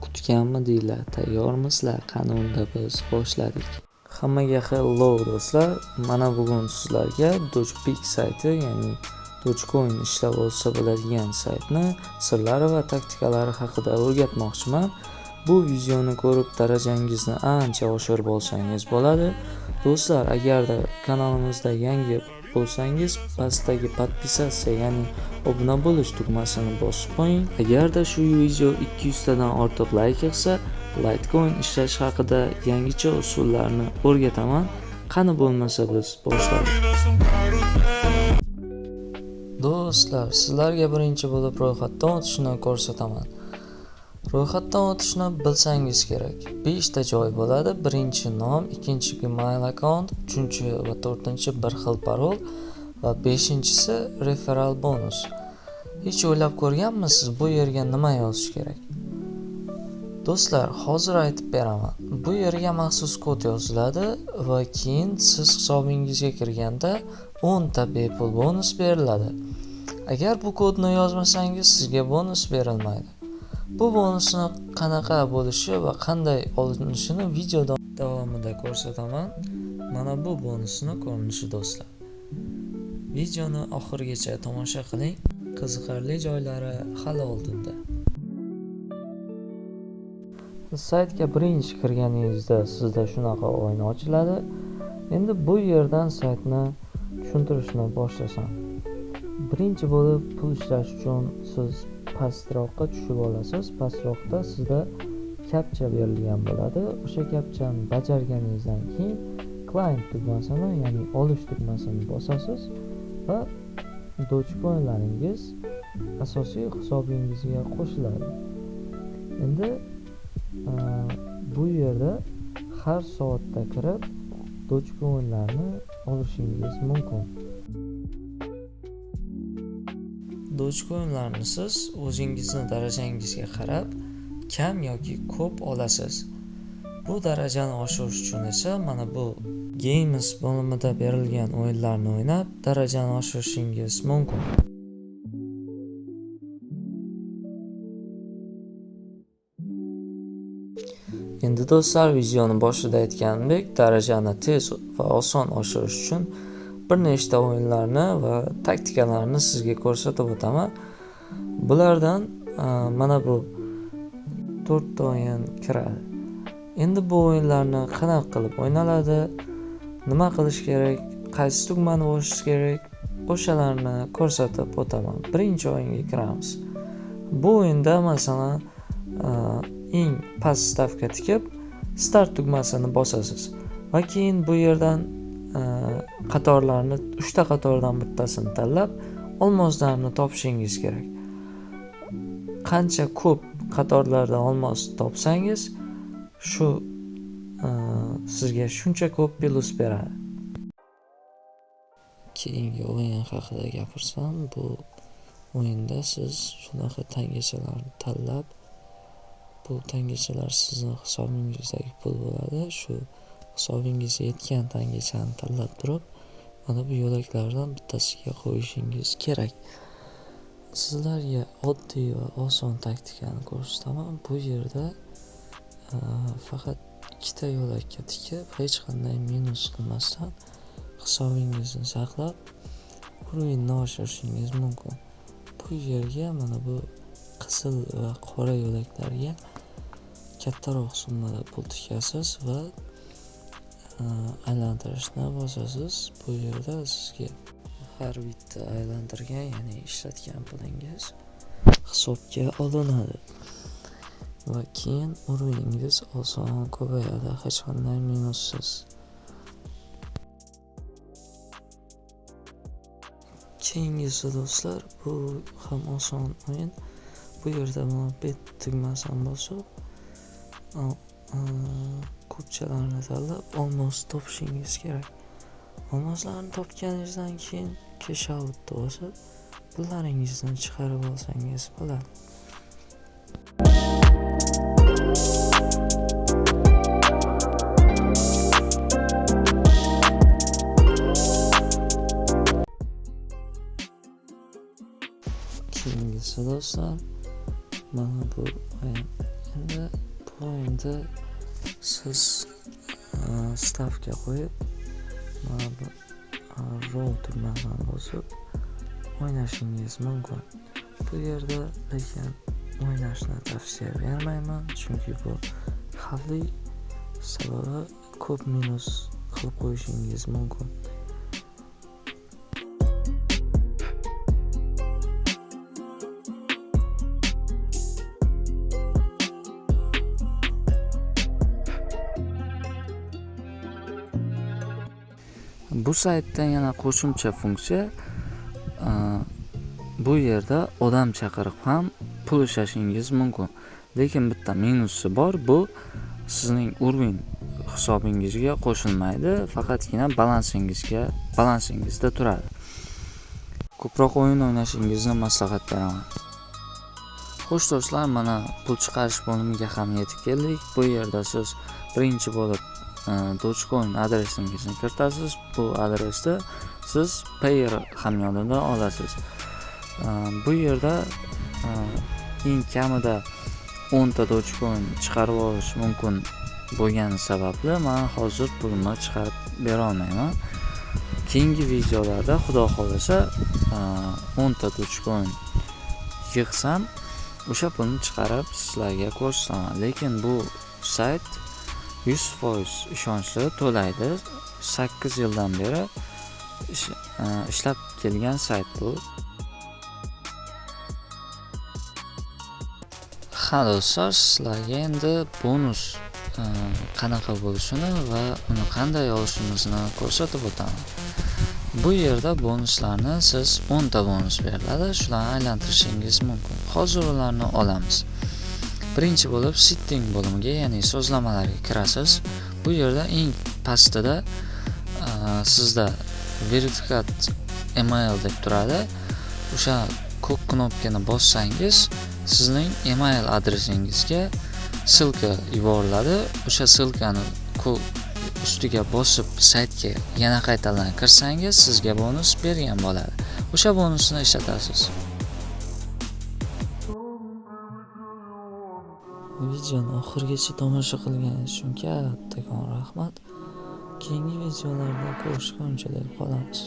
kutganmidinglar? Tayyormisizlar? Qani unda biz boshladik. Hammaga hello do'stlar. Mana bugun sizlarga Dogecoin sayti, ya'ni Dogecoin ishlab olsa bo'ladigan saytni sirlari va taktikalari haqida o'rgatmoqchiman. Bu videoni ko'rib darajangizni ancha oshirib olsangiz bo'ladi. Do'stlar, agarda kanalimizda yangi bo'lsangiz, pastdagi podpisatsiya, ya'ni obuna bo'lish tugmasini bosib qo'ying. Agarda shu video 200 tadan ortiq layk yig'sa, Litecoin ishlash haqida yangicha usullarni o'rgataman. Qani bo'lmasa biz boshlaylik. Do'stlar, sizlarga birinchi bo'lib ro'yxatdan o'tishni ko'rsataman. Ro'yxatdan o'tishni bilsangiz kerak. 5 ta joy bo'ladi. Birinchi nom, ikkinchi Gmail account, uchinchi va to'rtinchi bir xil parol va beshinchisi referral bonus. Hech o'ylab ko'rganmisiz bu yerga nima yozish kerak? Do'stlar, hozir aytib beraman. Bu yerga maxsus kod yoziladi va keyin siz hisobingizga kirganda 10 ta bepul bonus beriladi. Agar bu kodni yozmasangiz sizga bonus berilmaydi. Bu bonusni qanaqa bo'lishi va qanday olinishini video davomida ko'rsataman. Mana bu bonusning ko'rinishi do'stlar. Videoni oxirigacha tomosha qiling. Qiziqarli joylari hali oldinda. Saytga birinchi kirganingizda sizda shunaqa oyna ochiladi. Endi bu yerdan saytni tushuntirishni boshlasam. Birinchi bo'lib pul ishlash uchun siz pastroqqa tushib olasiz. Pastroqda sizda captcha berilgan bo'ladi. O'sha captchani bajarganingizdan keyin client tugmasini, ya'ni olish tugmasini bosasiz va Dogecoinlaringiz asosiy hisobingizga qo'shiladi. Endi bu yerda har soatda kirib Dogecoinlarni olishingiz mumkin. Dogecoinlarni siz o'zingizning darajangizga qarab kam yoki ko'p olasiz. Bu darajani oshirish uchun esa mana bu Games bo'limida berilgan o'yinlarni o'ynab darajani oshirishingiz mumkin. Endi do'stlar, videoni boshida aytganimdek, darajani tez va oson oshirish uchun bir nechta o'yinlarni va taktikalarni sizga ko'rsatib o'taman. Bulardan mana bu 4 ta o'yin kiradi. Endi bu o'yinlarni qanaqa qilib o'ynaladi, nima qilish kerak, qaysi tugmani bosish kerak, o'shalarni ko'rsatib o'taman. Birinchi o'yinga kiramiz. Bu o'yinda masalan eng past stavka tikib start tugmasini bosasiz va keyin bu yerdan qatorlarni 3 ta qatordan bittasini tanlab olmoslarni topishingiz kerak. Qancha ko'p qatorlarda olmos topsangiz, shu sizga shuncha ko'p plus beradi. Keyingi o'yin haqida gapirsam, bu o'yinda siz shunaqa tangachalarni tanlab, bu tangachalar sizning hisobingizdagi pul bo'ladi. Shu hisobingizga yetgan tangachani tanlab turib, mana bu yo'laklardan bittasiga qo'yishingiz kerak. Sizlarga oddiy va oson taktikani ko'rsataman. Bu yerda faqat 2 ta yo'lakka tikib, hech qanday minus qilmasdan hisobingizni saqlab, o'yinni oshirishingiz mumkin. Bu yerga mana bu qizil va qora yo'laklarga kattaroq summada pul tikasiz va aylantirishni bosasiz. Bu yerda sizga har bitta aylantirgan, ya'ni ishlatgan pulingiz hisobga olinadi va keyin o'yiningiz oson ko'payadi, hech qanday minussiz. Keyingisi do'stlar, bu ham oson o'yin. Bu yerda mana bet tugmasini bosib, ko'pchalarni tanlab olmos topishingiz kerak. Olmoslarni topganingizdan keyin cash out bosib, pullaringizni chiqarib olsangiz bo'ladi. Keyingisi do'stlar, mana bu o'yin. Endi endi siz stavka qo'yib mana bu roll tugmasini bosib o'ynashingiz mumkin. Bu yerda lekin o'ynashni tavsiya bermayman, chunki bu xavfli, sababi ko'p minus qilib qo'yishingiz mumkin. Bu saytda yana qo'shimcha funksiya, bu yerda odam chaqirib ham pul ishlashingiz mumkin. Lekin bitta minusi bor, bu sizning uровень hisobingizga qo'shilmaydi, faqatgina balansingizda turadi. Ko'proq o'yin o'ynashingizni maslahat beraman. Xo'sh do'stlar, mana pul chiqarish bo'limiga ham yetib keldik. Bu yerda siz birinchi bo'lib Dogecoin adresingizni kiritasiz. Bu adresda siz Payer hamyonidan olasiz. Bu yerda eng kamida 10 ta Dogecoin chiqarib olish mumkin bo'lgani sababli men hozir pulimni chiqarib bera olmayman. Keyingi videolarda xudo xolasa 10 ta Dogecoin yig'sam o'sha pulni chiqarib sizlarga ko'rsataman. Lekin bu sayt 100% ishonchli, to'laydi. 8 yildan beri ishlab kelgan sayt bu. Ha do'stlar, sizlarga endi bonus qanaqa bo'lishini va uni qanday olishimizni ko'rsatib o'taman. Bu yerda bonuslarni siz 10 ta bonus beriladi, shularni aylantirishingiz mumkin. Hozir ularni olamiz. Birinchi bo'lib setting bo'limiga, ya'ni sozlamalarga kirasiz. Bu yerda eng pastida sizda verifikat email deb turadi. O'sha ko'k knopkani bossangiz, sizning email adresingizga silka yuboriladi. O'sha silkani ustiga bosib saytga yana qaytadan kirsangiz, sizga bonus bergan bo'ladi. O'sha bonusni ishlatasiz. Videoni oxirigacha tomosha qilganingiz uchun kattakon rahmat. Keyingi videolarda ko'rishguncha deb qolamiz.